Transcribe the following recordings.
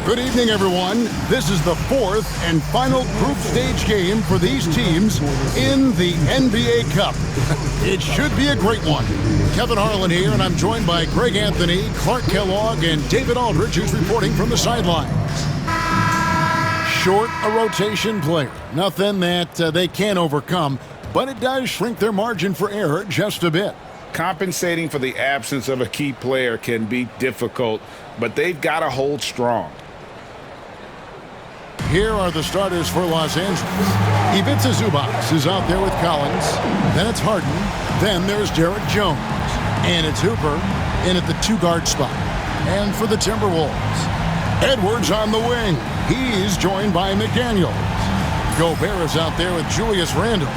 Good evening, everyone. This is the fourth and final group stage game for these teams in the NBA Cup. It should be a great one. Kevin Harlan here, and I'm joined by Greg Anthony, Clark Kellogg, and David Aldridge, who's reporting from the sidelines. Short a rotation player. Nothing that they can't overcome, but it does shrink their margin for error just a bit. Compensating for the absence of a key player can be difficult, but they've got to hold strong. Here are the starters for Los Angeles. Ivica Zubac is out there with Collins. Then it's Harden. Then there's Derek Jones. And it's Hooper in at the two-guard spot. And for the Timberwolves, Edwards on the wing. He's joined by McDaniels. Gobert is out there with Julius Randle.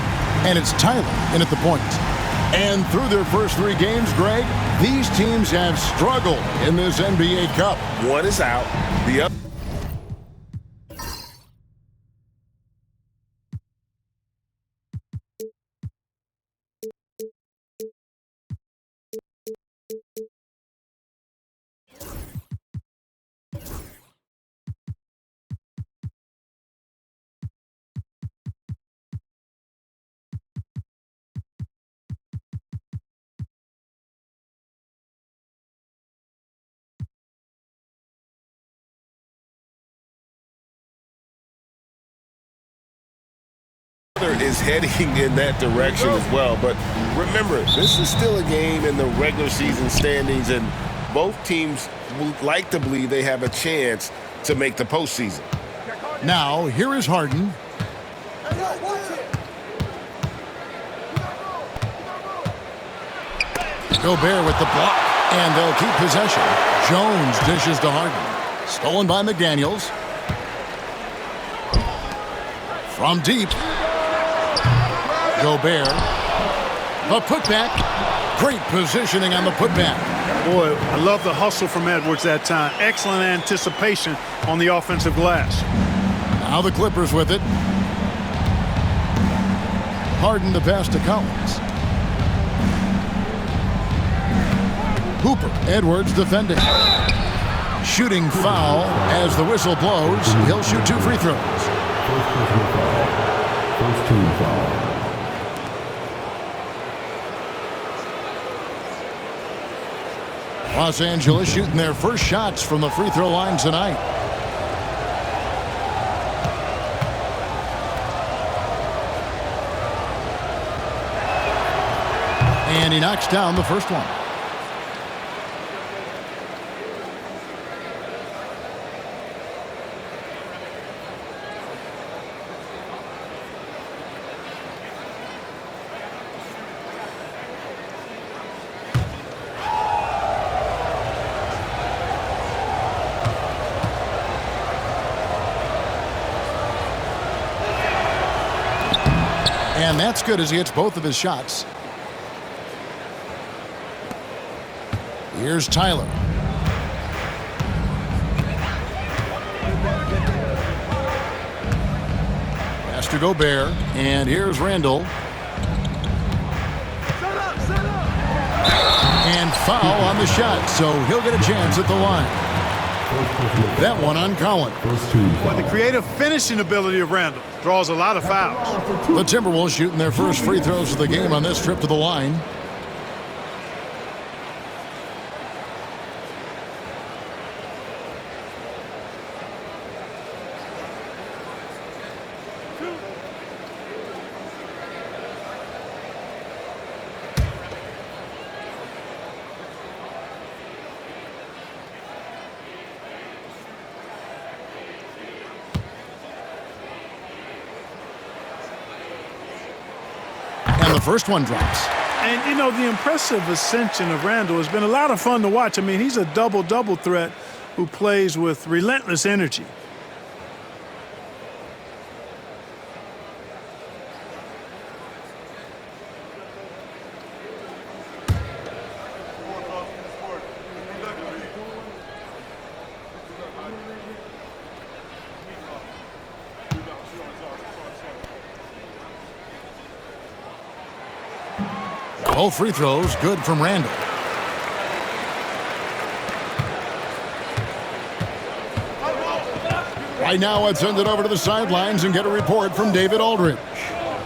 And it's Tyler in at the point. And through their first three games, Greg, these teams have struggled in this NBA Cup. One is out. The other. Is heading in that direction as well. But remember, this is still a game in the regular season standings, and both teams would like to believe they have a chance to make the postseason. Now, here is Harden. Gobert with the block, and they'll keep possession. Jones dishes to Harden. Stolen by McDaniels. From deep. Gobert. The putback. Great positioning on the putback. Boy, I love the hustle from Edwards that time. Excellent anticipation on the offensive glass. Now the Clippers with it. Harden the pass to Collins. Hooper. Edwards defending. Shooting foul as the whistle blows. He'll shoot two free throws. First team foul. Los Angeles shooting their first shots from the free throw line tonight. And he knocks down the first one. And that's good as he hits both of his shots. Here's Tyler. Pass to Gobert. And here's Randle. And foul on the shot, so he'll get a chance at the line. That one on Collins. Well, the creative finishing ability of Randle draws a lot of fouls. The Timberwolves shooting their first free throws of the game on this trip to the line. The first one drops. And, you know, the impressive ascension of Randle has been a lot of fun to watch. I mean, he's a double-double threat who plays with relentless energy. Both free throws good from Randle. Right now, let's send it over to the sidelines and get a report from David Aldridge.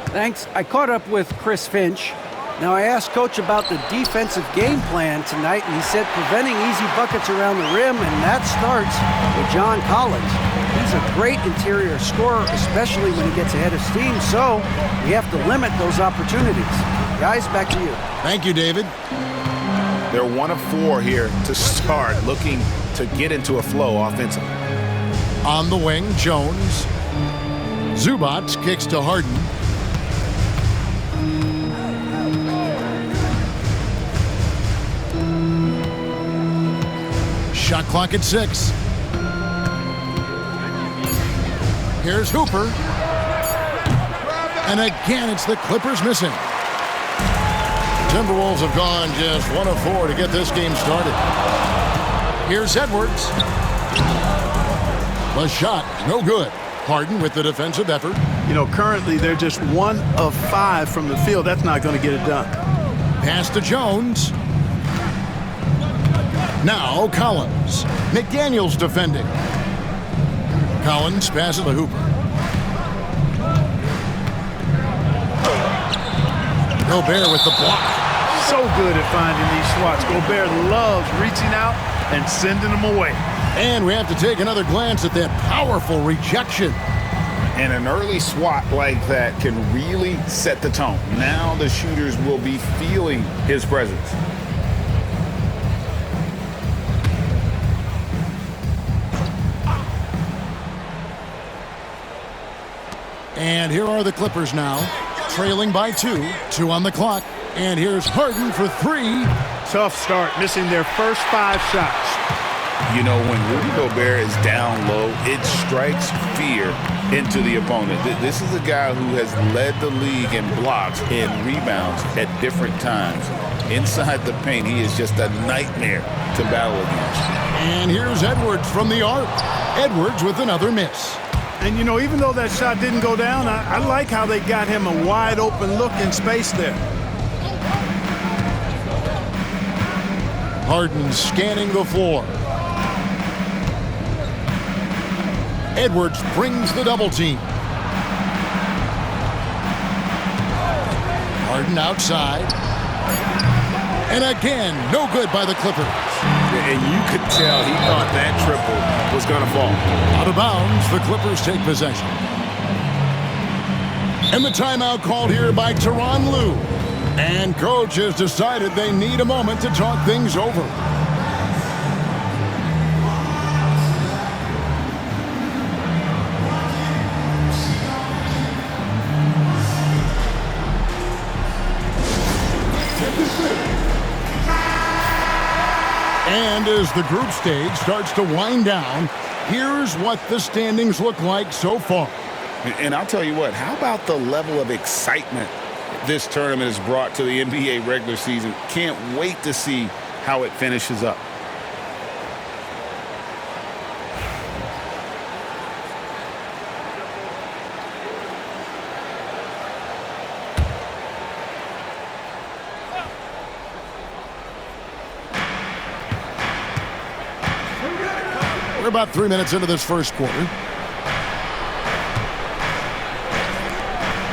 Thanks. I caught up with Chris Finch. Now, I asked Coach about the defensive game plan tonight, and he said preventing easy buckets around the rim, and that starts with John Collins. He's a great interior scorer, especially when he gets ahead of steam, so we have to limit those opportunities. Guys, back to you. Thank you, David. They're 1 of 4 here to start, looking to get into a flow offensively. On the wing, Jones. Zubac kicks to Harden. Shot clock at 6. Here's Hooper. And again, it's the Clippers missing. Timberwolves have gone just 1 of 4 to get this game started. Here's Edwards. The shot, no good. Harden with the defensive effort. You know, currently they're just 1 of 5 from the field. That's not going to get it done. Pass to Jones. Now Collins. McDaniels defending. Collins passes to Hooper. Gobert with the block. So good at finding these swats. Gobert loves reaching out and sending them away. And we have to take another glance at that powerful rejection. And an early swat like that can really set the tone. Now the shooters will be feeling his presence. And here are the Clippers now, trailing by 2. 2 on the clock. And here's Harden for 3. Tough start, missing their first 5 shots. You know, when Rudy Gobert is down low, it strikes fear into the opponent. This is a guy who has led the league in blocks and rebounds at different times. Inside the paint, he is just a nightmare to battle against. And here's Edwards from the arc. Edwards with another miss. And, you know, even though that shot didn't go down, I like how they got him a wide open look in space there. Harden scanning the floor. Edwards brings the double team. Harden outside. And again, no good by the Clippers. And you could tell he thought that triple was going to fall. Out of bounds, the Clippers take possession. And the timeout called here by Tyronn Lue. And coach has decided they need a moment to talk things over. And as the group stage starts to wind down, here's what the standings look like so far. And I'll tell you what, how about the level of excitement this tournament has brought to the NBA regular season? Can't wait to see how it finishes up. We're about 3 minutes into this first quarter.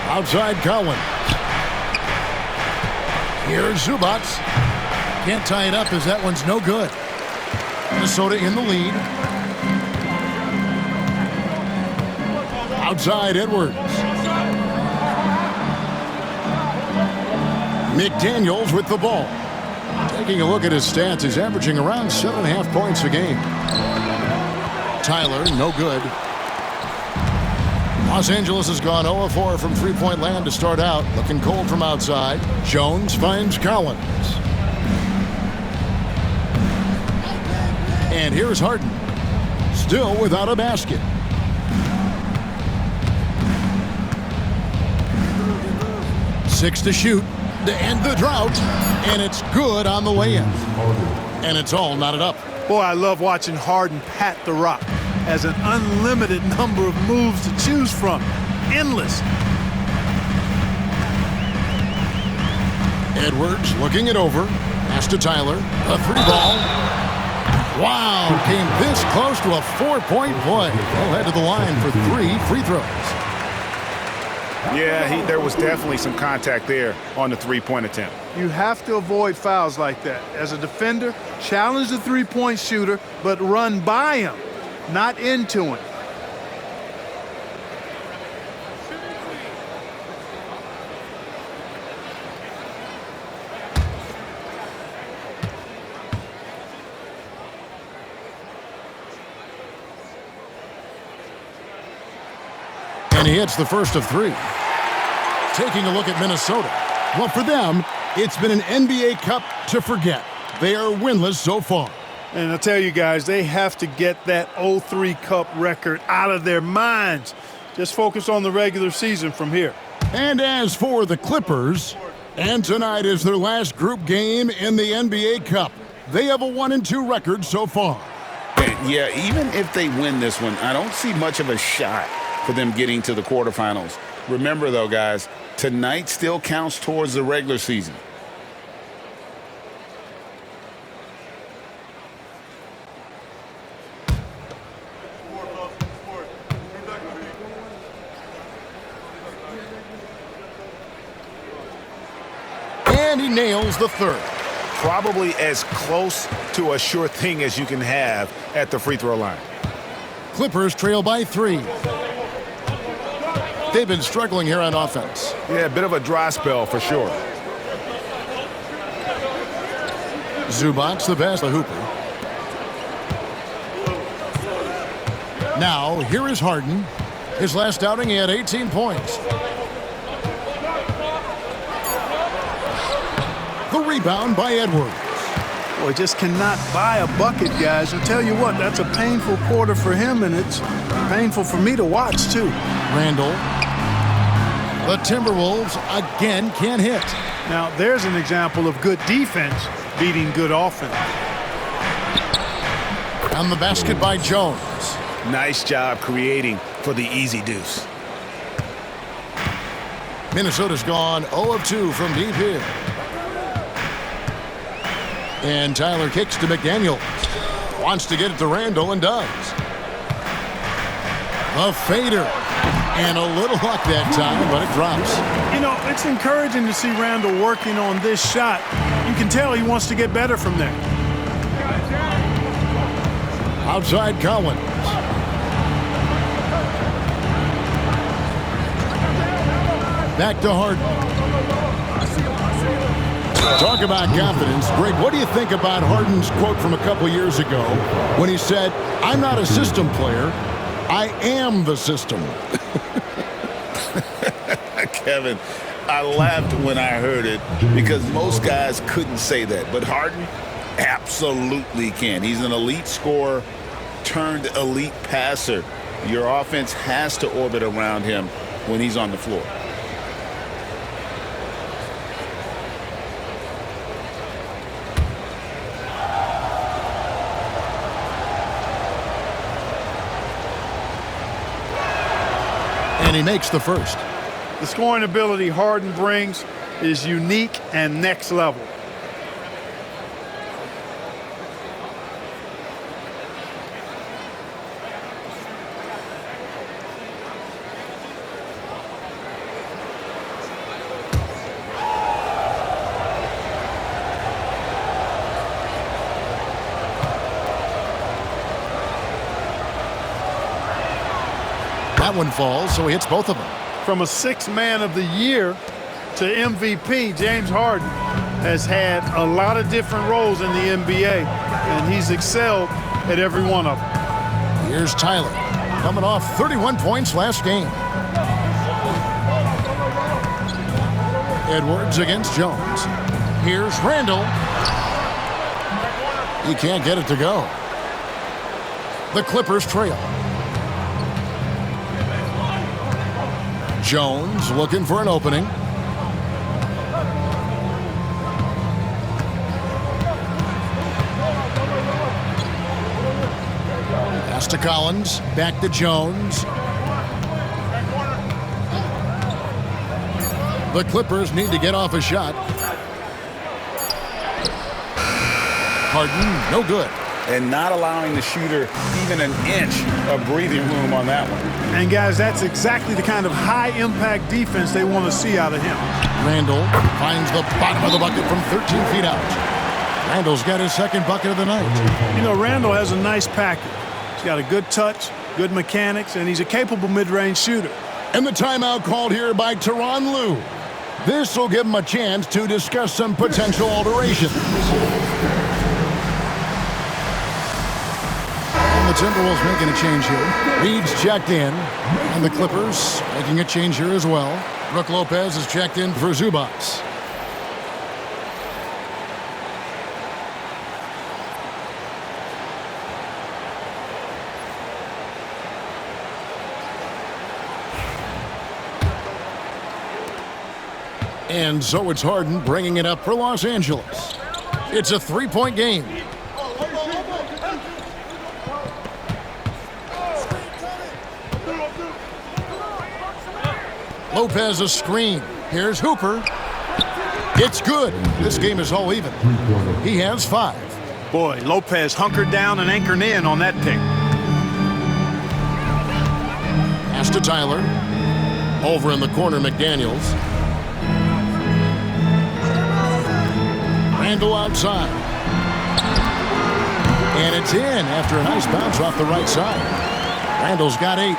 Outside Collins. Here's Zubac. Can't tie it up as that one's no good. Minnesota in the lead. Outside Edwards. McDaniels with the ball. Taking a look at his stats, he's averaging around 7.5 points a game. Tyler, no good. Los Angeles has gone 0-4 from three-point land to start out. Looking cold from outside. Jones finds Collins. And here's Harden. Still without a basket. Six to shoot to end the drought. And it's good on the way in. And it's all knotted up. Boy, I love watching Harden pat the rock. Has an unlimited number of moves to choose from. Endless. Edwards looking it over. Pass to Tyler. A 3 ball. Wow, came this close to a 4-point play. He'll head to the line for 3 free throws. Yeah, there was definitely some contact there on the three-point attempt. You have to avoid fouls like that. As a defender, challenge the three-point shooter, but run by him, not into him. And he hits the first of 3. Taking a look at Minnesota. Well, for them, it's been an NBA Cup to forget. They are winless so far. And I tell you guys, they have to get that 0-3 Cup record out of their minds. Just focus on the regular season from here. And as for the Clippers, and tonight is their last group game in the NBA Cup. They have a 1-2 record so far. And yeah, even if they win this one, I don't see much of a shot for them getting to the quarterfinals. Remember, though, guys, tonight still counts towards the regular season. And he nails the third. Probably as close to a sure thing as you can have at the free throw line. Clippers trail by 3. They've been struggling here on offense. Yeah, a bit of a dry spell for sure. Zubac, the pass to Hooper. Now, here is Harden. His last outing, he had 18 points. The rebound by Edwards. Boy, just cannot buy a bucket, guys. I'll tell you what, that's a painful quarter for him, and it's painful for me to watch, too. Randall. The Timberwolves again can't hit. Now, there's an example of good defense beating good offense. On the basket by Jones. Nice job creating for the easy deuce. Minnesota's gone 0 of 2 from deep here. And Tyler kicks to McDaniel. Wants to get it to Randall and does. A fader. And a little luck that time, but it drops. You know, it's encouraging to see Randall working on this shot. You can tell he wants to get better from there. Outside Collins. Back to Harden. Talk about confidence. Greg, what do you think about Harden's quote from a couple years ago when he said, "I'm not a system player, I am the system"? Kevin, I laughed when I heard it because most guys couldn't say that. But Harden absolutely can. He's an elite scorer turned elite passer. Your offense has to orbit around him when he's on the floor. And he makes the first. The scoring ability Harden brings is unique and next level. That one falls, so he hits both of them. From a sixth man of the year to MVP, James Harden has had a lot of different roles in the NBA, and he's excelled at every one of them. Here's Tyler, coming off 31 points last game. Edwards against Jones. Here's Randall. He can't get it to go. The Clippers trail. Jones looking for an opening. Pass to Collins, back to Jones. The Clippers need to get off a shot. Harden, no good. and not allowing the shooter even an inch of breathing room on that one. And, guys, that's exactly the kind of high-impact defense they want to see out of him. Randall finds the bottom of the bucket from 13 feet out. Randall's got his second bucket of the night. You know, Randall has a nice package. He's got a good touch, good mechanics, and he's a capable mid-range shooter. And the timeout called here by Tyronn Lue. This will give him a chance to discuss some potential alterations. And the Timberwolves making a change here. Reed's checked in, and the Clippers making a change here as well. Brook Lopez is checked in for Zubac. And so it's Harden bringing it up for Los Angeles. It's a three-point game. Lopez a screen. Here's Hooper. It's good. This game is all even. He has 5. Boy, Lopez hunkered down and anchored in on that pick. Pass to Tyler. Over in the corner, McDaniels. Randall outside. And it's in after a nice bounce off the right side. Randall's got 8.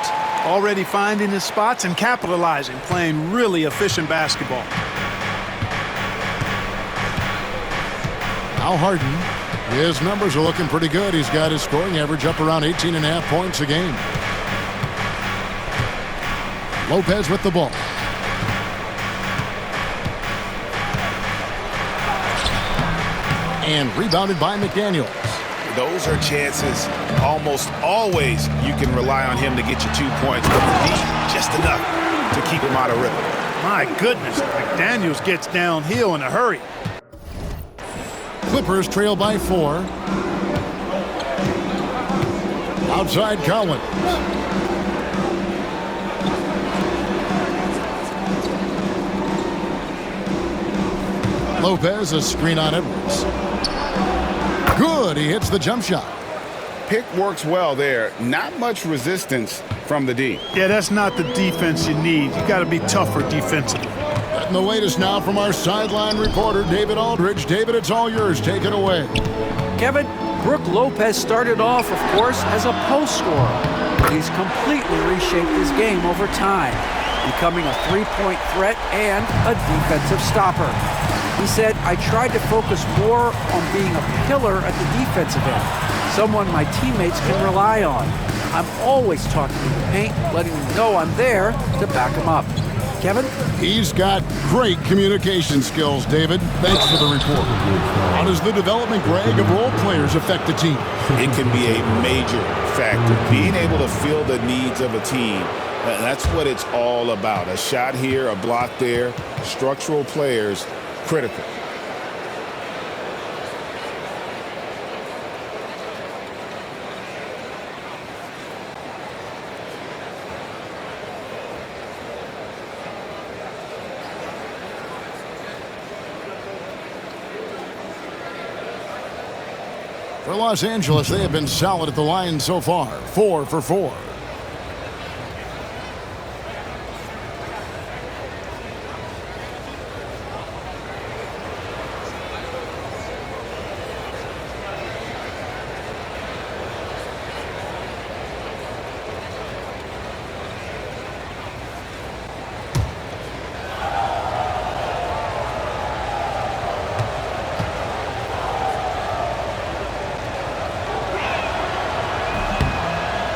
Already finding his spots and capitalizing, playing really efficient basketball. Now Harden. His numbers are looking pretty good. He's got his scoring average up around 18.5 points a game. Lopez with the ball. And rebounded by McDaniels. Those are chances almost always you can rely on him to get you 2 points, but he needs just enough to keep him out of rhythm. My goodness, McDaniels gets downhill in a hurry. Clippers trail by 4. Outside Collins. Lopez, a screen on Edwards. Good, he hits the jump shot. Pick works well there. Not much resistance from the D. Yeah, that's not the defense you need. You got to be tougher defensively. And the latest now from our sideline reporter, David Aldridge. David, it's all yours. Take it away. Kevin, Brook Lopez started off, of course, as a post scorer. But he's completely reshaped his game over time, becoming a three-point threat and a defensive stopper. He said, I tried to focus more on being a pillar at the defensive end, someone my teammates can rely on. I'm always talking in the paint, letting them know I'm there to back them up. Kevin? He's got great communication skills, David. Thanks for the report. How does the development, Greg, of role players affect the team? It can be a major factor. Being able to fill the needs of a team, that's what it's all about. A shot here, a block there, structural players, critical. For Los Angeles, they have been solid at the line so far. 4 for 4.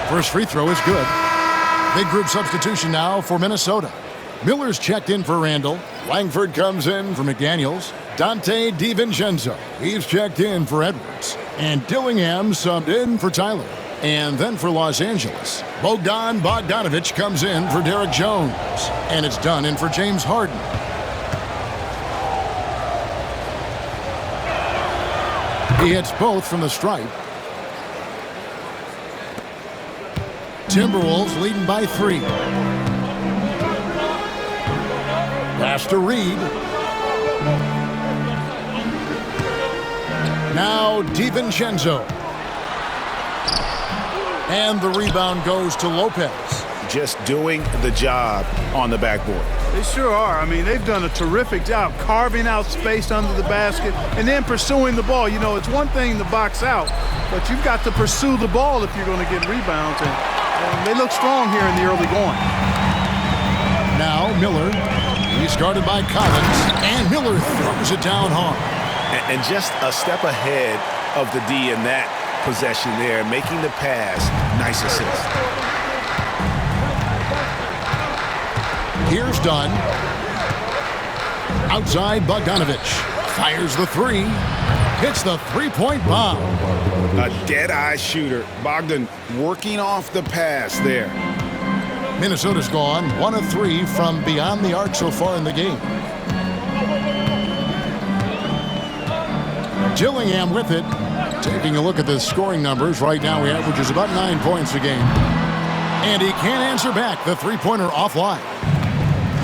First free throw is good. Big group substitution now for Minnesota. Miller's checked in for Randall. Langford comes in for McDaniels. Dante DiVincenzo, he's checked in for Edwards. And Dillingham subbed in for Tyler. And then for Los Angeles, Bogdan Bogdanovic comes in for Derek Jones. And it's done in for James Harden. He hits both from the stripe. Timberwolves leading by 3. Pass to Reed. Now DiVincenzo. And the rebound goes to Lopez. Just doing the job on the backboard. They sure are. I mean, they've done a terrific job carving out space under the basket and then pursuing the ball. You know, it's one thing to box out, but you've got to pursue the ball if you're going to get rebounds. And they look strong here in the early going. Now Miller. He's guarded by Collins, and Miller throws it down hard. And just a step ahead of the D in that possession there, making the pass. Nice assist. Here's Dunn. Outside, Bogdanovich fires the three. Hits the three-point bomb. A dead-eye shooter. Bogdan working off the pass there. Minnesota's gone 1 of 3 from beyond the arc so far in the game. Gillingham with it. Taking a look at the scoring numbers, right now he averages about 9 points a game. And he can't answer back. The three-pointer offline.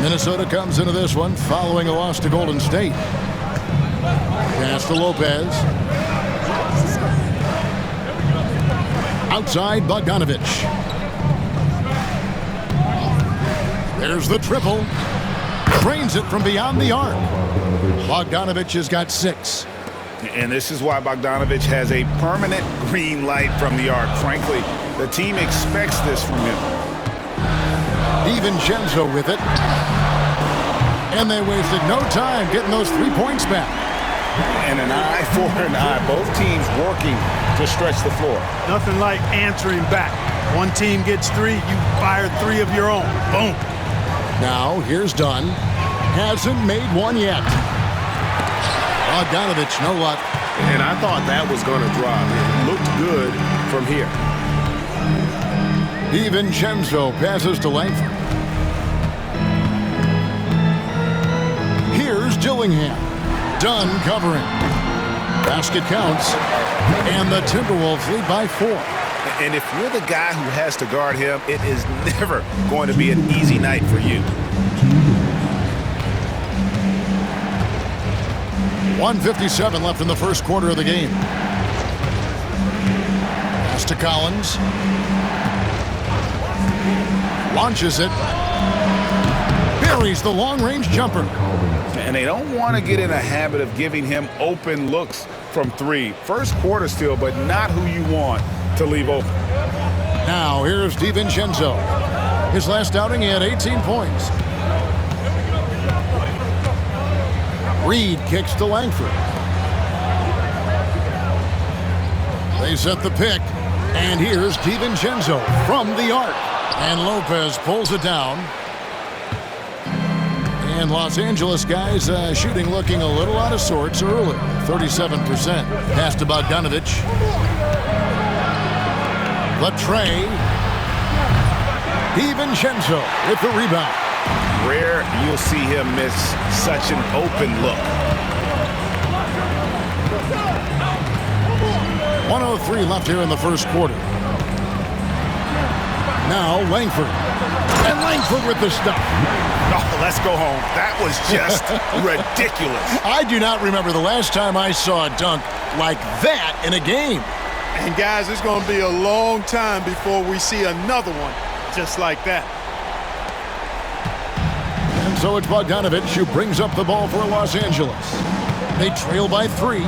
Minnesota comes into this one following a loss to Golden State. Pass to Lopez. Outside, Bogdanovich. There's the triple. Drains it from beyond the arc. Bogdanovich has got 6. And this is why Bogdanovich has a permanent green light from the arc. Frankly, the team expects this from him. DiVincenzo with it. And they wasted no time getting those 3 points back. And an eye for an eye. Both teams working to stretch the floor. Nothing like answering back. One team gets 3, you fire 3 of your own. Boom. Now, here's Dunn. Hasn't made one yet. Bogdanovich, no luck. And I thought that was going to drop. It looked good from here. DiVincenzo passes to Langford. Here's Gillingham. Dunn covering. Basket counts. And the Timberwolves lead by 4. And if you're the guy who has to guard him, it is never going to be an easy night for you. 1:57 left in the first quarter of the game. Pass to Collins. Launches it. Buries the long-range jumper. And they don't want to get in a habit of giving him open looks from 3. First quarter still, but not who you want to leave open. Now here's DiVincenzo. His last outing, he had 18 points. Reed kicks to Langford. They set the pick, and here's DiVincenzo from the arc. And Lopez pulls it down. And Los Angeles guys shooting looking a little out of sorts early. 37%. Pass to Bogdanovich. Latre. DiVincenzo with the rebound. Rare you'll see him miss such an open look. 1:03 left here in the first quarter. Now Langford. And Langford with the stop. Oh, let's go home. That was just ridiculous. I do not remember the last time I saw a dunk like that in a game. And guys, it's going to be a long time before we see another one just like that. And so it's Bogdanovich who brings up the ball for Los Angeles. They trail by 3.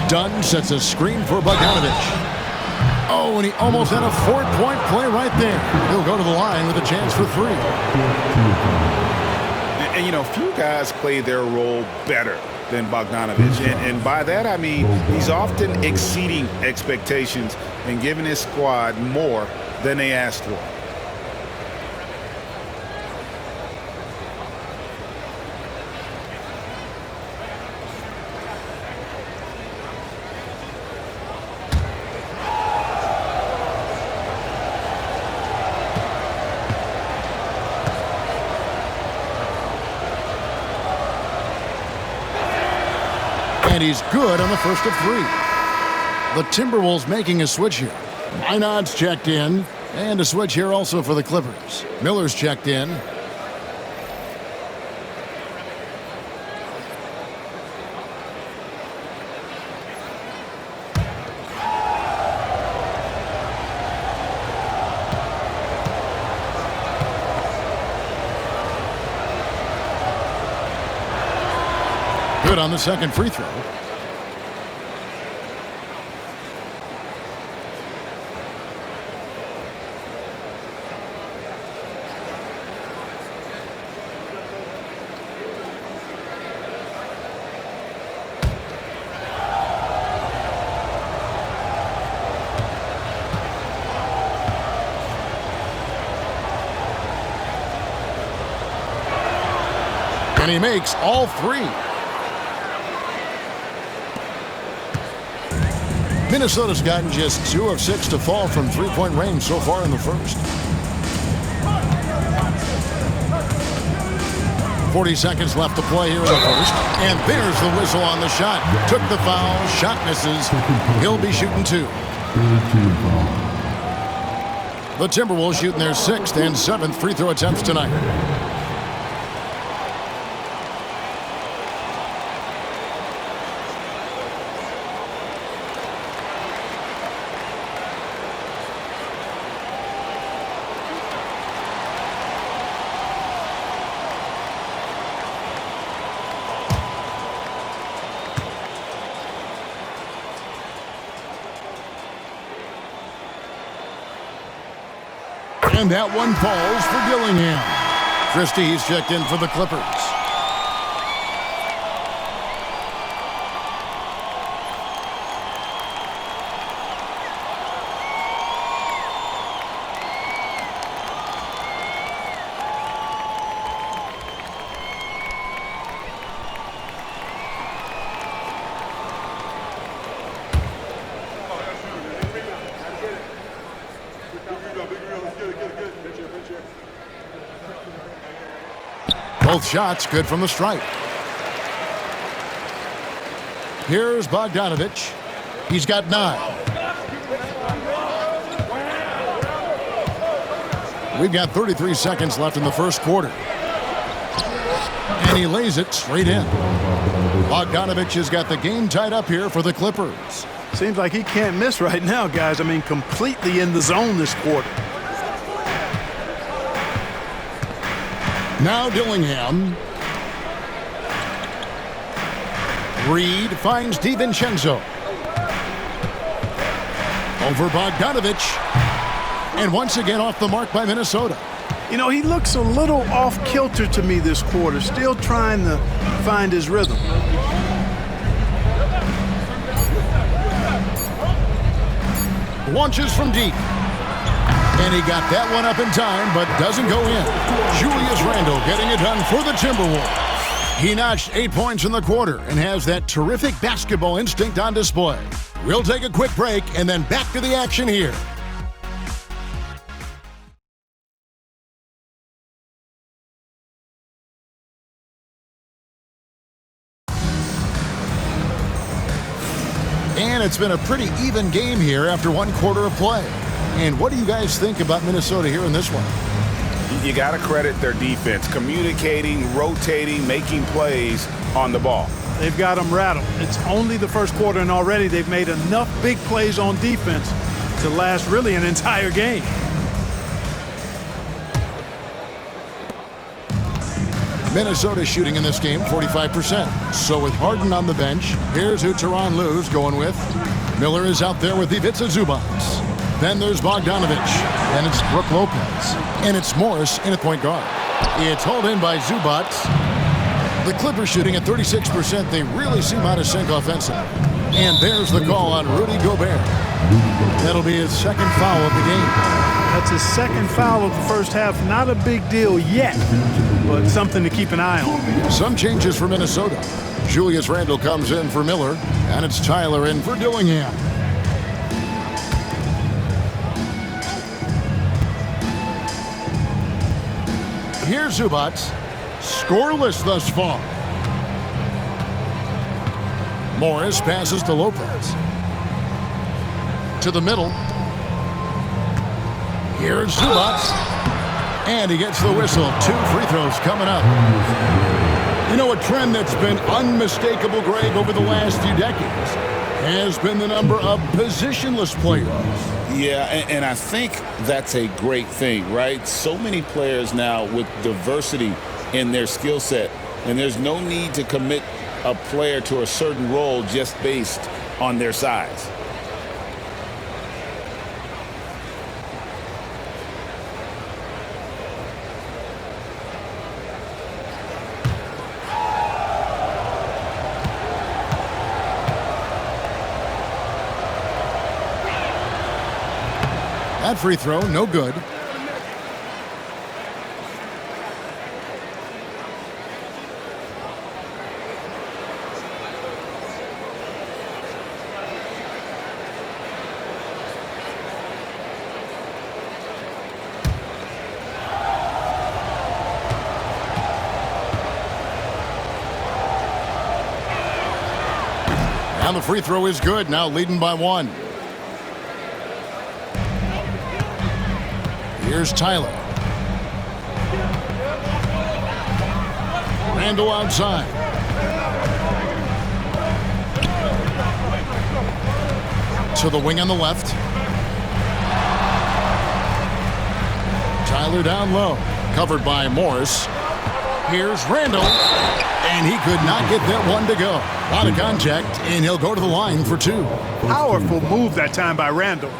Dunn sets a screen for Bogdanovich. Oh, and he almost had a 4-point play right there. He'll go to the line with a chance for 3. And you know, few guys play their role better than Bogdanovich. And by that, I mean he's often exceeding expectations and giving his squad more than they asked for. And he's good on the first of 3. The Timberwolves making a switch here. Minod's checked in. And a switch here also for the Clippers. Miller's checked in. Good on the second free throw. And he makes all three. Minnesota's gotten just 2 of 6 to fall from three-point range so far in the first. 40 seconds left to play here in the first. And there's the whistle on the shot. Took the foul. Shot misses. He'll be shooting 2. The Timberwolves shooting their 6th and 7th free throw attempts tonight. And that one falls for Dillingham. Christie's checked in for the Clippers. Both shots good from the stripe. Here's Bogdanovich. He's got 9. We've got 33 seconds left in the first quarter. And he lays it straight in. Bogdanovich has got the game tied up here for the Clippers. Seems like he can't miss right now, guys. I mean, completely in the zone this quarter. Now Dillingham. Reed finds DiVincenzo. Over Bogdanovich. And once again off the mark by Minnesota. You know, he looks a little off-kilter to me this quarter. Still trying to find his rhythm. Launches from deep. And he got that one up in time, but doesn't go in. Julius Randle getting it done for the Timberwolves. He notched 8 points in the quarter and has that terrific basketball instinct on display. We'll take a quick break and then back to the action here. And it's been a pretty even game here after one quarter of play. And what do you guys think about Minnesota here in this one? You got to credit their defense, communicating, rotating, making plays on the ball. They've got them rattled. It's only the first quarter, and already they've made enough big plays on defense to last really an entire game. Minnesota shooting in this game 45%. So with Harden on the bench, here's who Tyronn Lue's going with. Miller is out there with Ivica Zubac. Then there's Bogdanovich. Then it's Brook Lopez. And it's Morris in at point guard. It's hauled in by Zubac. The Clippers shooting at 36%. They really seem out of sync offensively. And there's the call on Rudy Gobert. That'll be his second foul of the game. That's his second foul of the first half. Not a big deal yet, but something to keep an eye on. Some changes for Minnesota. Julius Randle comes in for Miller, and it's Tyler in for Dillingham. Here's Zubac, scoreless thus far. Morris passes to Lopez. To the middle. Here's Zubac. And he gets the whistle. 2 free throws coming up. You know, a trend that's been unmistakable, Greg, over the last few decades has been the number of positionless players. Yeah, and I think that's a great thing, right? So many players now with diversity in their skill set, and there's no need to commit a player to a certain role just based on their size. That free throw, no good. And the free throw is good, now leading by 1. Here's Tyler. Randall outside. To the wing on the left. Tyler down low. Covered by Morris. Here's Randall. And he could not get that one to go. A lot of contact, and he'll go to the line for 2. Powerful move that time by Randall.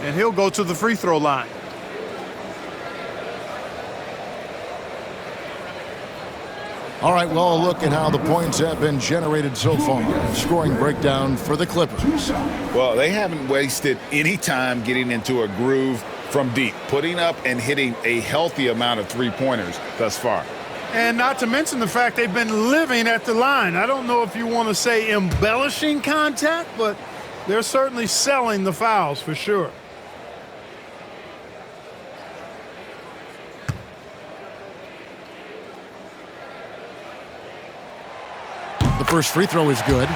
And he'll go to the free throw line. All right, well, look at how the points have been generated so far. Scoring breakdown for the Clippers. Well, they haven't wasted any time getting into a groove from deep, putting up and hitting a healthy amount of three-pointers thus far. And not to mention the fact they've been living at the line. I don't know if you want to say embellishing contact, but they're certainly selling the fouls for sure. The first free throw is good.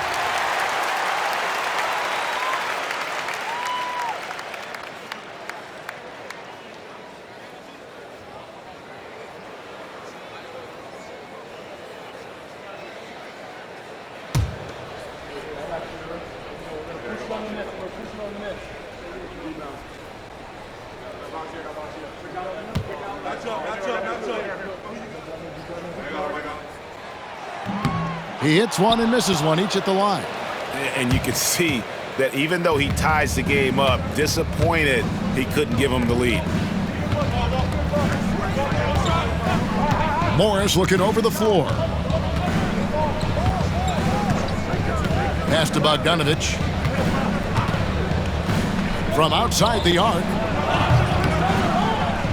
He hits one and misses one, each at the line. And you can see that even though he ties the game up, disappointed he couldn't give him the lead. Morris looking over the floor. Pass to Bogdanovich. From outside the arc.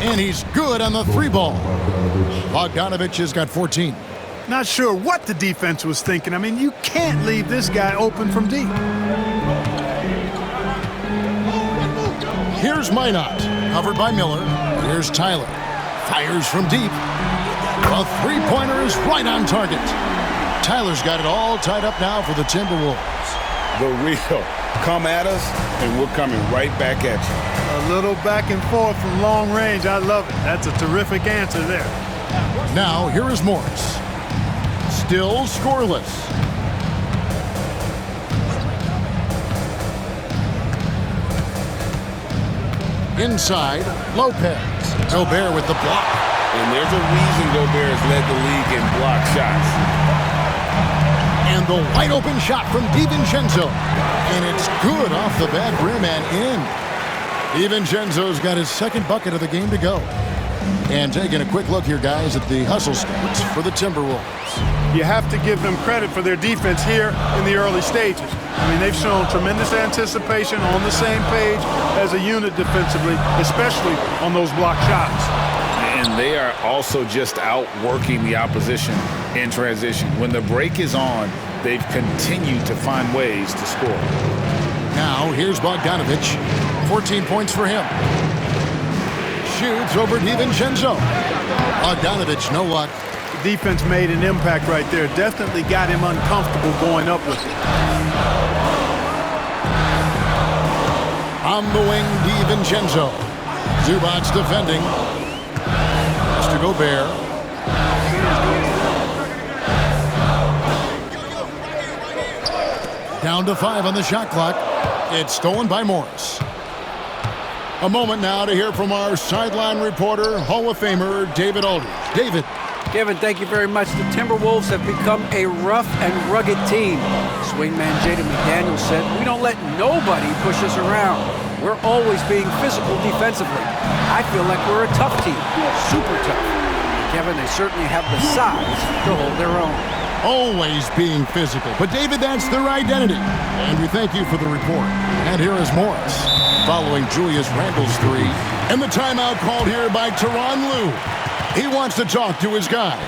And he's good on the 3-ball. Bogdanovich has got 14. Not sure what the defense was thinking. I mean, you can't leave this guy open from deep. Here's Minot, covered by Miller. Here's Tyler. Fires from deep. A three-pointer is right on target. Tyler's got it all tied up now for the Timberwolves. The real come at us, and we're coming right back at you. A little back and forth from long range. I love it. That's a terrific answer there. Now, here is Morris. Still scoreless. Inside, Lopez. Gobert with the block. And there's a reason Gobert has led the league in block shots. And the wide open shot from DiVincenzo. And it's good off the bad rim and in. DiVincenzo's got his second bucket of the game to go. And taking a quick look here, guys, at the hustle stats for the Timberwolves. You have to give them credit for their defense here in the early stages. I mean, they've shown tremendous anticipation, on the same page as a unit defensively, especially on those block shots. And they are also just outworking the opposition in transition. When the break is on, they've continued to find ways to score. Now, here's Bogdanovich. 14 points for him. Shoots over DiVincenzo. Bogdanovich, no luck. The defense made an impact right there. Definitely got him uncomfortable going up with it. On the wing, DiVincenzo. Zubac's defending. Pass to Gobert. Down to 5 on the shot clock. It's stolen by Morris. A moment now to hear from our sideline reporter, Hall of Famer David Aldridge. David. Kevin, thank you very much. The Timberwolves have become a rough and rugged team. Swingman Jaden McDaniels said, "We don't let nobody push us around. We're always being physical defensively. I feel like we're a tough team, super tough." Kevin, they certainly have the size to hold their own. Always being physical. But, David, that's their identity. And we thank you for the report. And here is Morris, following Julius Randle's three. And the timeout called here by Tyronn Lue. He wants to talk to his guys.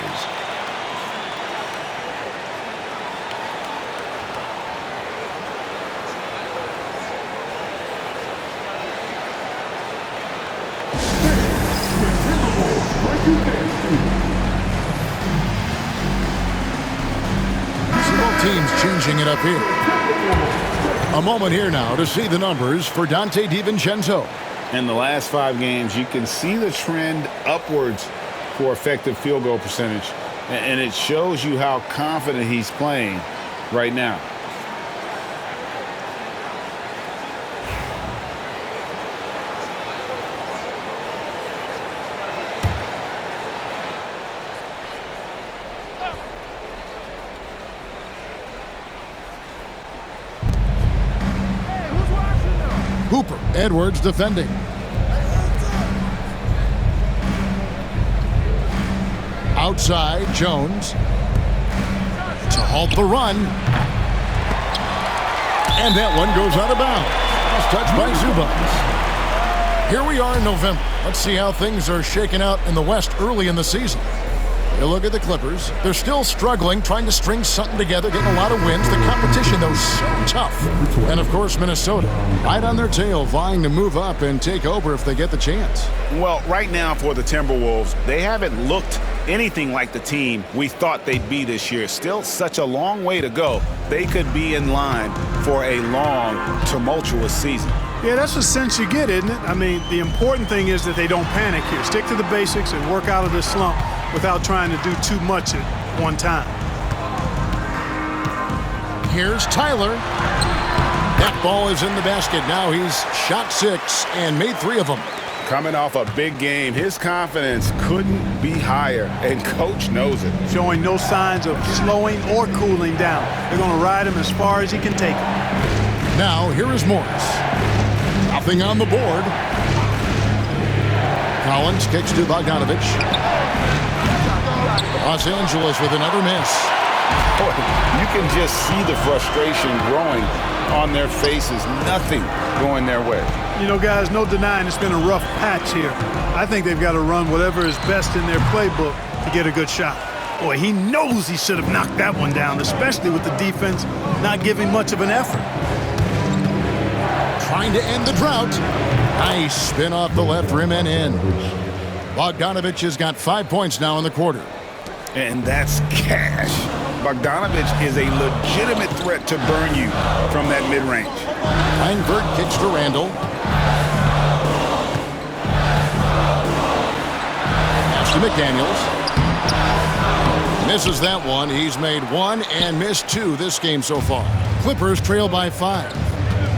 Both teams changing it up here. A moment here now to see the numbers for Dante DiVincenzo. In the last 5 games, you can see the trend upwards for effective field goal percentage, and it shows you how confident he's playing right now. Hooper, Edwards defending. Outside, Jones to halt the run. And that one goes out of bounds. It's touched by Zubac. Here we are in November. Let's see how things are shaking out in the West early in the season. You look at the Clippers. They're still struggling, trying to string something together, getting a lot of wins. The competition, though, so tough. And, of course, Minnesota, right on their tail, vying to move up and take over if they get the chance. Well, right now for the Timberwolves, they haven't looked anything like the team we thought they'd be this year. Still such a long way to go. They could be in line for a long, tumultuous season. Yeah, that's the sense you get, isn't it? I mean, the important thing is that they don't panic here. Stick to the basics and work out of this slump without trying to do too much at one time. Here's Tyler. That ball is in the basket. Now he's shot 6 and made 3 of them. Coming off a big game, his confidence couldn't be higher, and Coach knows it. Showing no signs of slowing or cooling down. They're going to ride him as far as he can take him. Now, here is Morris. Nothing on the board. Collins kicks to Bogdanovich. Los Angeles with another miss. Boy, you can just see the frustration growing on their faces. Nothing going their way. You know, guys, no denying it's been a rough patch here. I think they've got to run whatever is best in their playbook to get a good shot. Boy, he knows he should have knocked that one down, especially with the defense not giving much of an effort. Trying to end the drought. Nice spin off the left rim and in. Bogdanovich has got 5 points now in the quarter. And that's cash. Bogdanovich is a legitimate threat to burn you from that mid-range. Langford kicks to Randle. Pass to McDaniels. Misses that one. He's made 1 and missed 2 this game so far. Clippers trail by 5.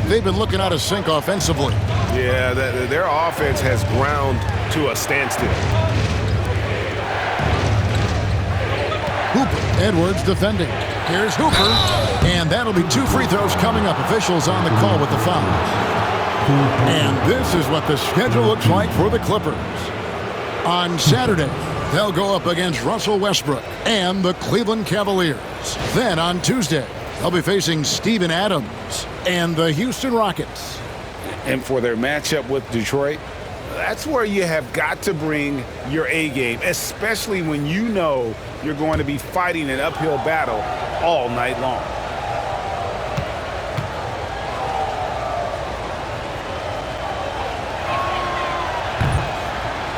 They've been looking out of sync offensively. Yeah, their offense has ground to a standstill. Hooper, Edwards defending. Here's Hooper, and that'll be 2 free throws coming up. Officials on the call with the foul. And this is what the schedule looks like for the Clippers. On Saturday, they'll go up against Russell Westbrook and the Cleveland Cavaliers. Then on Tuesday, they'll be facing Steven Adams and the Houston Rockets. And for their matchup with Detroit, that's where you have got to bring your A game, especially when you know you're going to be fighting an uphill battle all night long.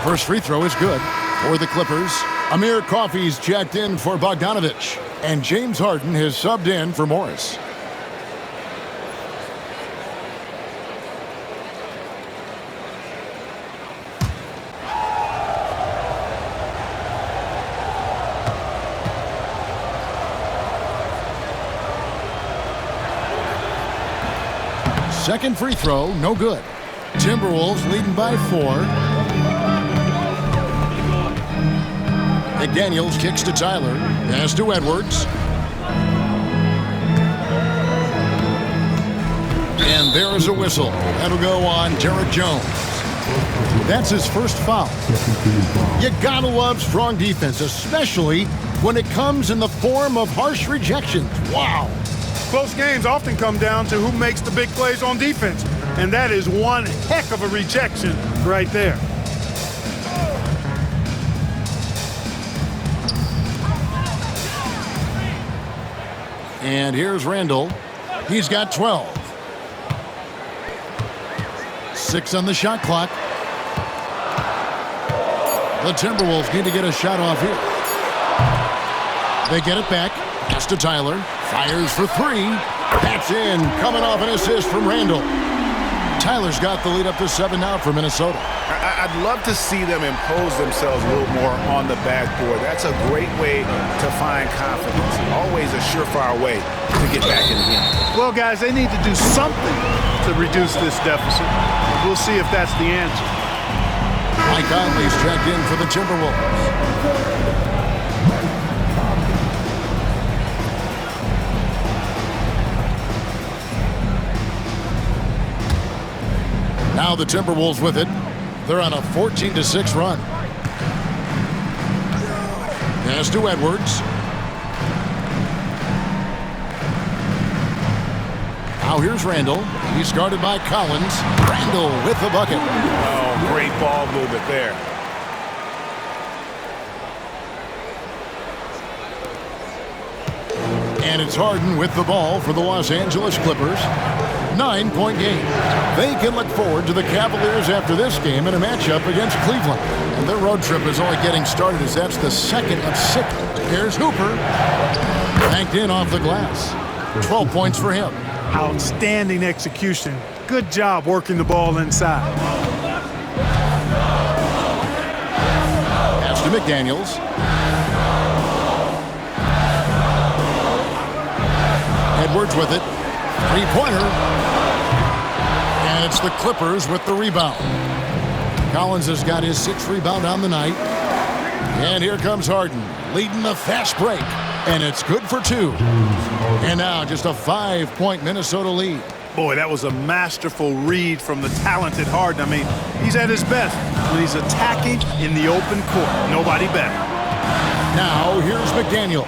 First free throw is good for the Clippers. Amir Coffey's checked in for Bogdanovich, and James Harden has subbed in for Morris. Second free throw, no good. Timberwolves leading by 4. McDaniels kicks to Tyler. Pass to Edwards. And there is a whistle. That'll go on Derek Jones. That's his first foul. You gotta love strong defense, especially when it comes in the form of harsh rejections. Wow. Close games often come down to who makes the big plays on defense. And that is one heck of a rejection right there. And here's Randall. He's got 12. 6 on the shot clock. The Timberwolves need to get a shot off here. They get it back. Pass to Tyler. Fires for 3. That's in. Coming off an assist from Randall. Tyler's got the lead up to 7 now for Minnesota. I'd love to see them impose themselves a little more on the backboard. That's a great way to find confidence. Always a surefire way to get back in the game. Well, guys, they need to do something to reduce this deficit. We'll see if that's the answer. Mike Conley's checked in for the Timberwolves. Now the Timberwolves with it. They're on a 14-6 run. Pass to Edwards. Now here's Randall. He's guarded by Collins. Randall with the bucket. Oh, great ball movement there. And it's Harden with the ball for the Los Angeles Clippers. 9-point game. They can look forward to the Cavaliers after this game in a matchup against Cleveland. And their road trip is only getting started as that's the second of 6. Here's Hooper. Banked in off the glass. 12 points for him. Outstanding execution. Good job working the ball inside. Pass to McDaniels. Edwards with it. Three-pointer. And it's the Clippers with the rebound. Collins has got his 6th rebound on the night. And here comes Harden, leading the fast break. And it's good for 2. And now just a 5-point Minnesota lead. Boy, that was a masterful read from the talented Harden. I mean, he's at his best when he's attacking in the open court. Nobody better. Now here's McDaniel.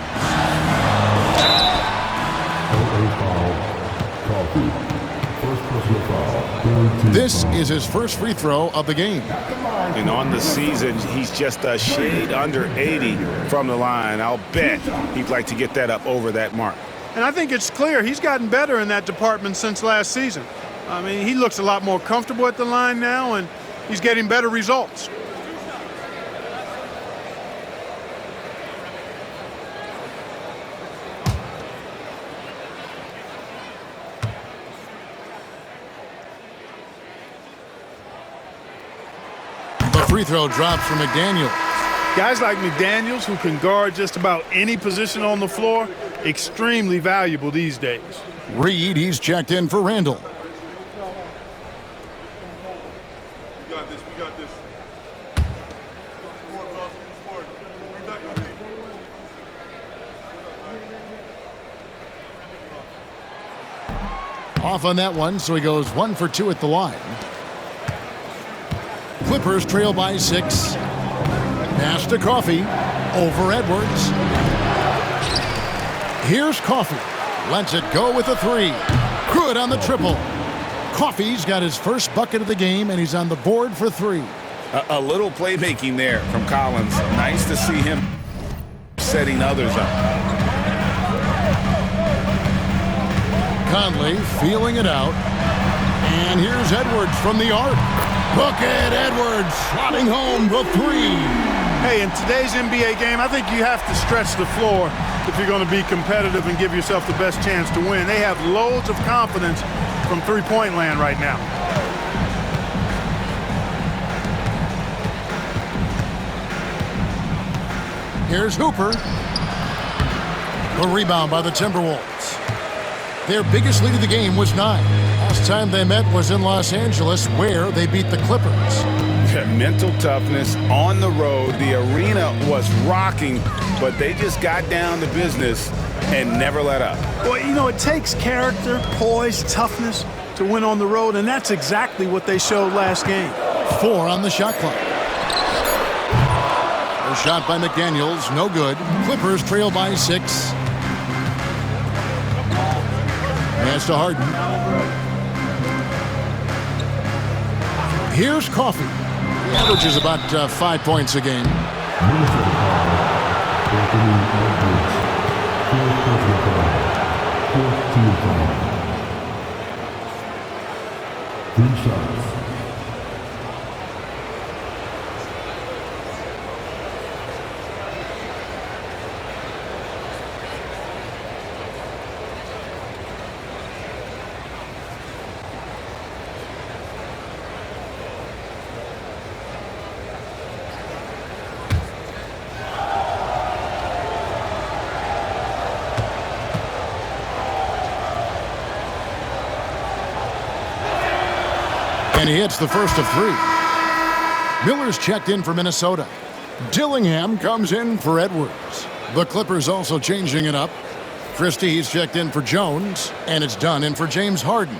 This is his first free throw of the game. And on the season, he's just a shade under 80 from the line. I'll bet he'd like to get that up over that mark. And I think it's clear he's gotten better in that department since last season. I mean, he looks a lot more comfortable at the line now, and he's getting better results. Free throw drops for McDaniels. Guys like McDaniels, who can guard just about any position on the floor, extremely valuable these days. Reed, he's checked in for Randall. We got this. Off on that one, so he goes 1 for 2 at the line. Clippers trail by 6. Pass to Coffey. Over Edwards. Here's Coffey. Lets it go with a 3. Good on the triple. Coffey's got his first bucket of the game, and he's on the board for 3. A little playmaking there from Collins. Nice to see him setting others up. Conley feeling it out. And here's Edwards from the arc. Look at Edwards slotting home the 3. Hey, in today's NBA game, I think you have to stretch the floor if you're going to be competitive and give yourself the best chance to win. They have loads of confidence from three-point land right now. Here's Hooper. The rebound by the Timberwolves. Their biggest lead of the game was 9. Last time they met was in Los Angeles, where they beat the Clippers. Mental toughness on the road. The arena was rocking, but they just got down to business and never let up. Well, you know, it takes character, poise, toughness to win on the road, and that's exactly what they showed last game. 4 on the shot clock. A shot by McDaniels, no good. Clippers trail by 6. Pass to Harden. Here's Coffee. He averages about 5 points a game. Three shots. And he hits the first of 3. Miller's checked in for Minnesota. Dillingham comes in for Edwards. The Clippers also changing it up. Christie's checked in for Jones, and it's done in for James Harden.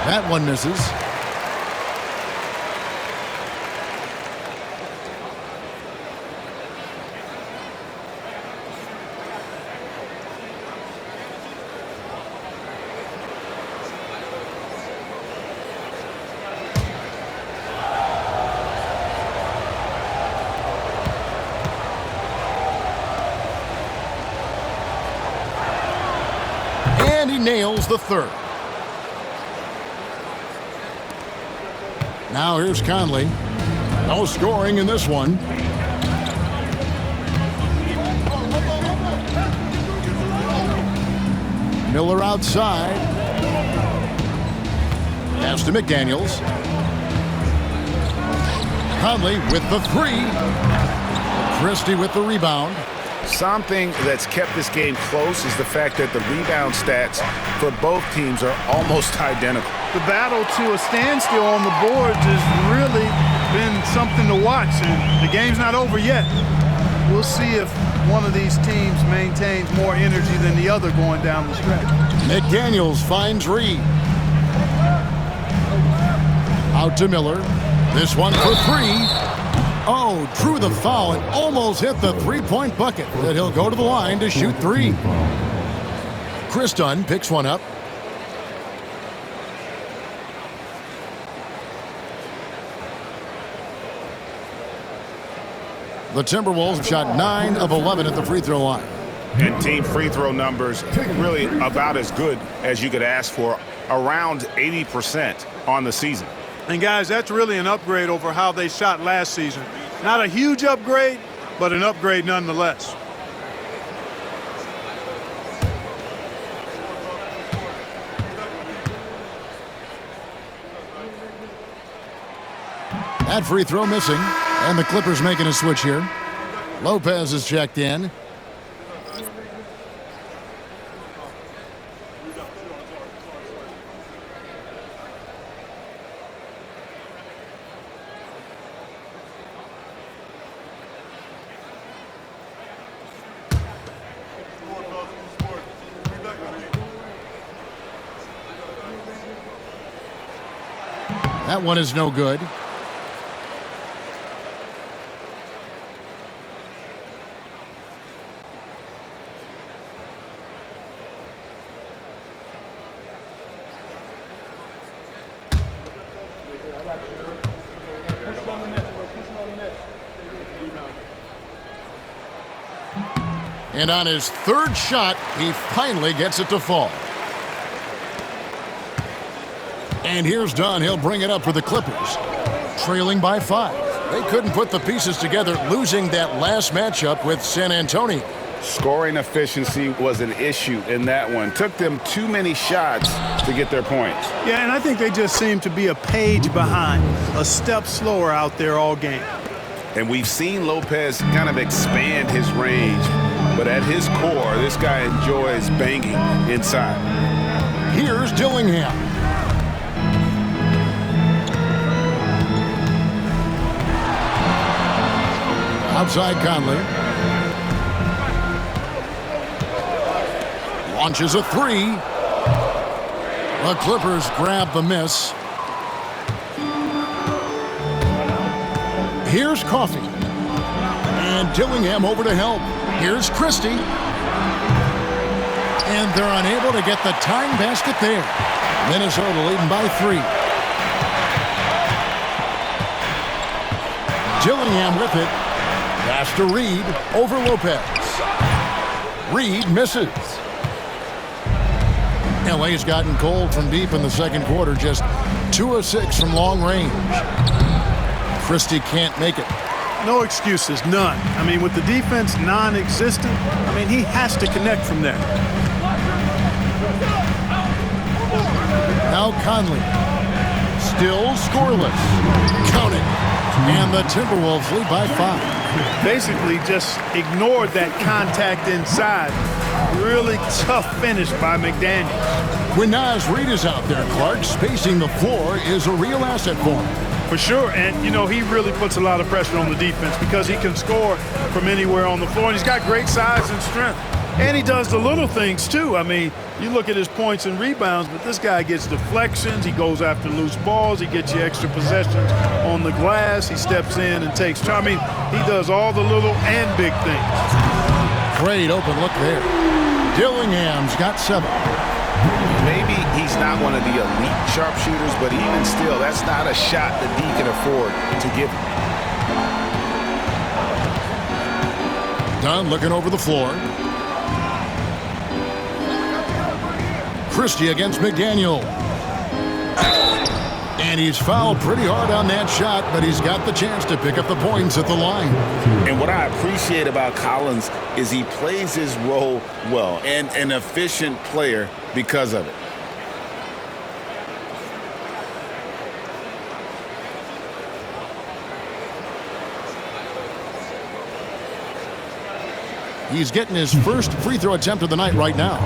That one misses. And he nails the third. Now here's Conley. No scoring in this one. Miller outside. Pass to McDaniels. Conley with the 3. Christie with the rebound. Something that's kept this game close is the fact that the rebound stats for both teams are almost identical. The battle to a standstill on the boards has really been something to watch, and the game's not over yet. We'll see if one of these teams maintains more energy than the other going down the stretch. McDaniels finds Reed. Out to Miller. This one for 3. Oh, drew the foul and almost hit the 3-point bucket. That he'll go to the line to shoot 3. Chris Dunn picks one up. The Timberwolves have shot 9 of 11 at the free throw line. And team free throw numbers really about as good as you could ask for, around 80% on the season. And guys, that's really an upgrade over how they shot last season. Not a huge upgrade, but an upgrade nonetheless. That free throw missing, and the Clippers making a switch here. Lopez is checked in. That one is no good. And on his third shot, he finally gets it to fall. And here's Dunn. He'll bring it up for the Clippers. Trailing by 5. They couldn't put the pieces together, losing that last matchup with San Antonio. Scoring efficiency was an issue in that one. Took them too many shots to get their points. Yeah, and I think they just seem to be a page behind, a step slower out there all game. And we've seen Lopez kind of expand his range, but at his core, this guy enjoys banging inside. Here's Dillingham. Outside Conley. Launches a three. The Clippers grab the miss. Here's Coffey. And Dillingham over to help. Here's Christie. And they're unable to get the tying basket there. Minnesota leading by 3. Dillingham with it. Pass to Reed over Lopez. Reed misses. LA's gotten cold from deep in the second quarter, just 2 of 6 from long range. Christie can't make it. No excuses, none. I mean, with the defense non-existent, I mean, he has to connect from there. Now Conley. Still scoreless. Count it. And the Timberwolves lead by 5. Basically just ignored that contact inside. Really tough finish by McDaniels. When Naz Reid is out there, Clark, spacing the floor is a real asset for him. For sure, and, you know, he really puts a lot of pressure on the defense because he can score from anywhere on the floor, and he's got great size and strength. And he does the little things, too. I mean, you look at his points and rebounds, but this guy gets deflections. He goes after loose balls. He gets you extra possessions on the glass. He steps in and takes charge. I mean, he does all the little and big things. Great open look there. Dillingham's got 7. Maybe he's not one of the elite sharpshooters, but even still, that's not a shot that he can afford to give him. Dunn looking over the floor. Christie against McDaniel. And he's fouled pretty hard on that shot, but he's got the chance to pick up the points at the line. And what I appreciate about Collins is he plays his role well, and an efficient player because of it. He's getting his first free throw attempt of the night right now.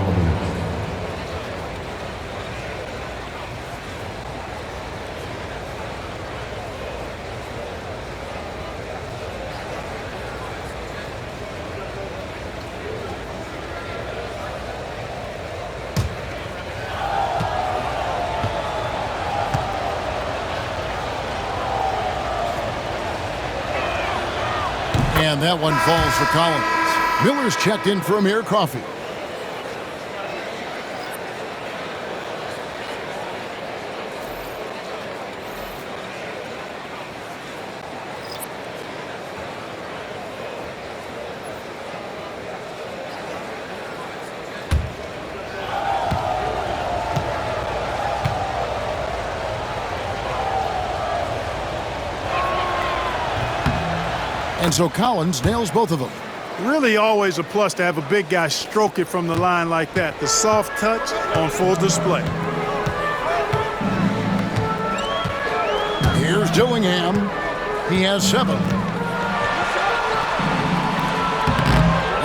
And that one falls for Collins. Miller's checked in for Amir Coffey. And so Collins nails both of them. Really always a plus to have a big guy stroke it from the line like that. The soft touch on full display. Here's Dillingham. He has 7.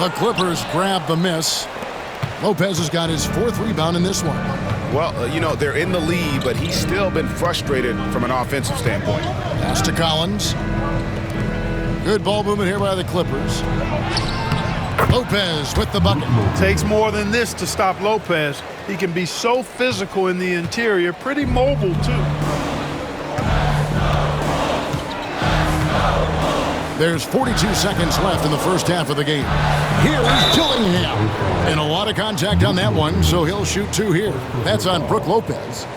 The Clippers grab the miss. Lopez has got his 4th rebound in this one. Well, you know, they're in the lead, but he's still been frustrated from an offensive standpoint. Pass to Collins. Good ball movement here by the Clippers. Lopez with the bucket. Takes more than this to stop Lopez. He can be so physical in the interior, pretty mobile too. There's 42 seconds left in the first half of the game. Here's Dillingham. And a lot of contact on that one, so he'll shoot 2 here. That's on Brook Lopez.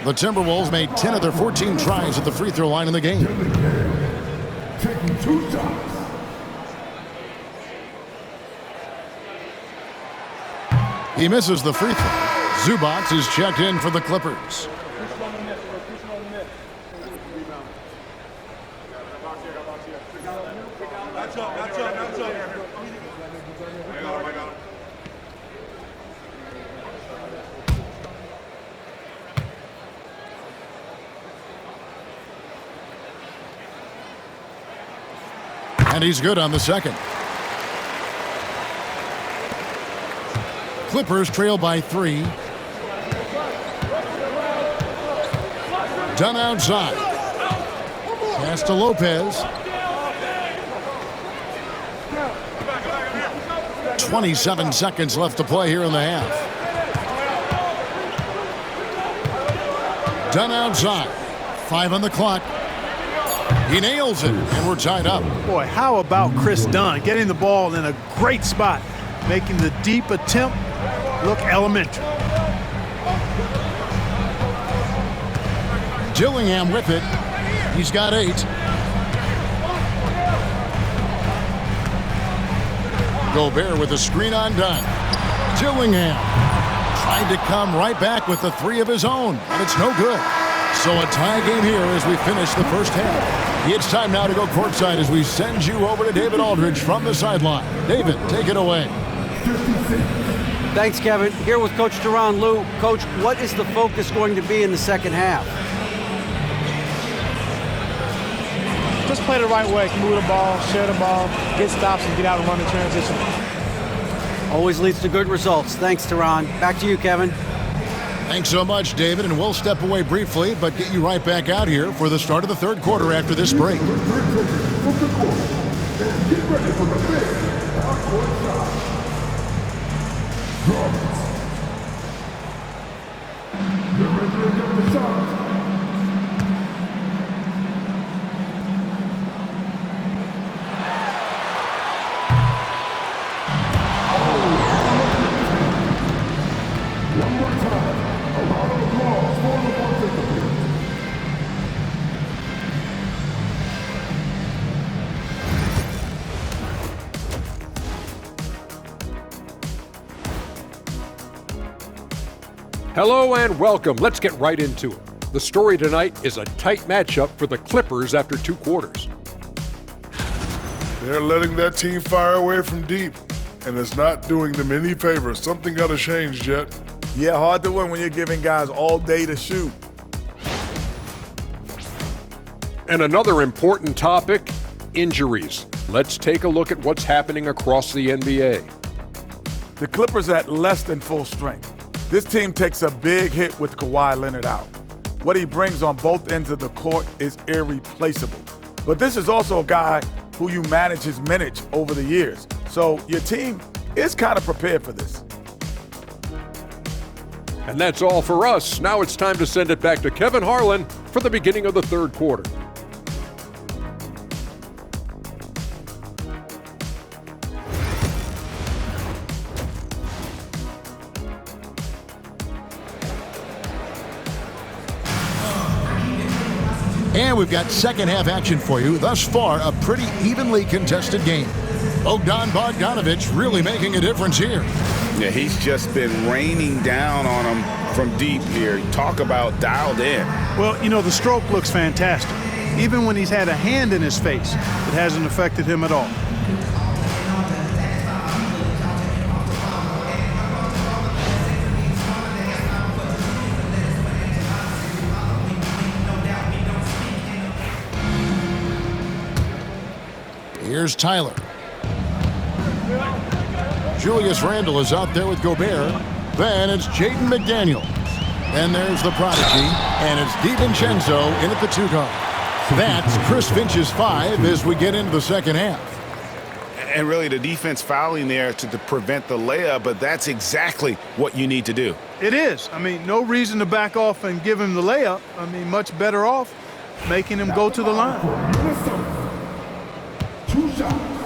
The Timberwolves made 10 of their 14 tries at the free throw line in the game. Taking 2 shots. He misses the free throw. Zubac is checked in for the Clippers. Match up. And he's good on the second. Clippers trail by 3. Done outside. Pass to Lopez. 27 seconds left to play here in the half. Done outside. 5 on the clock. He nails it, and we're tied up. Boy, how about Chris Dunn getting the ball in a great spot, making the deep attempt look elementary. Gillingham with it. He's got 8. Gobert with a screen on Dunn. Gillingham tried to come right back with the 3 of his own, and it's no good. So a tie game here as we finish the first half. It's time now to go courtside as we send you over to David Aldridge from the sideline. David, take it away. Thanks, Kevin. Here with Coach Tyronn Lue. Coach, what is the focus going to be in the second half? Just play the right way. Move the ball, share the ball, get stops, and get out and run the transition. Always leads to good results. Thanks, Tyronn. Back to you, Kevin. Thanks so much, David, and we'll step away briefly, but get you right back out here for the start of the third quarter after this break. Get ready for the big half-court shot. Drums. Get ready to get the shot. One more time. A round of applause for the participants. Hello and welcome. Let's get right into it. The story tonight is a tight matchup for the Clippers after 2 quarters. They're letting that team fire away from deep, and it's not doing them any favors. Something got to change, Jet. Yeah, hard to win when you're giving guys all day to shoot. And another important topic, injuries. Let's take a look at what's happening across the NBA. The Clippers are at less than full strength. This team takes a big hit with Kawhi Leonard out. What he brings on both ends of the court is irreplaceable. But this is also a guy who you manage his minutes over the years. So your team is kind of prepared for this. And that's all for us. Now it's time to send it back to Kevin Harlan for the beginning of the third quarter. And we've got second half action for you. Thus far, a pretty evenly contested game. Bogdanovich really making a difference here. Yeah, he's just been raining down on him from deep here. Talk about dialed in. Well, you know, the stroke looks fantastic. Even when he's had a hand in his face, it hasn't affected him at all. Here's Tyler. Julius Randle is out there with Gobert. Then it's Jaden McDaniels. And there's the prodigy, and it's DiVincenzo in at the 2 guard. That's Chris Finch's 5 as we get into the second half. And really the defense fouling there to prevent the layup, but that's exactly what you need to do. It is. I mean, no reason to back off and give him the layup. I mean, much better off making him go to the line. 2 shots.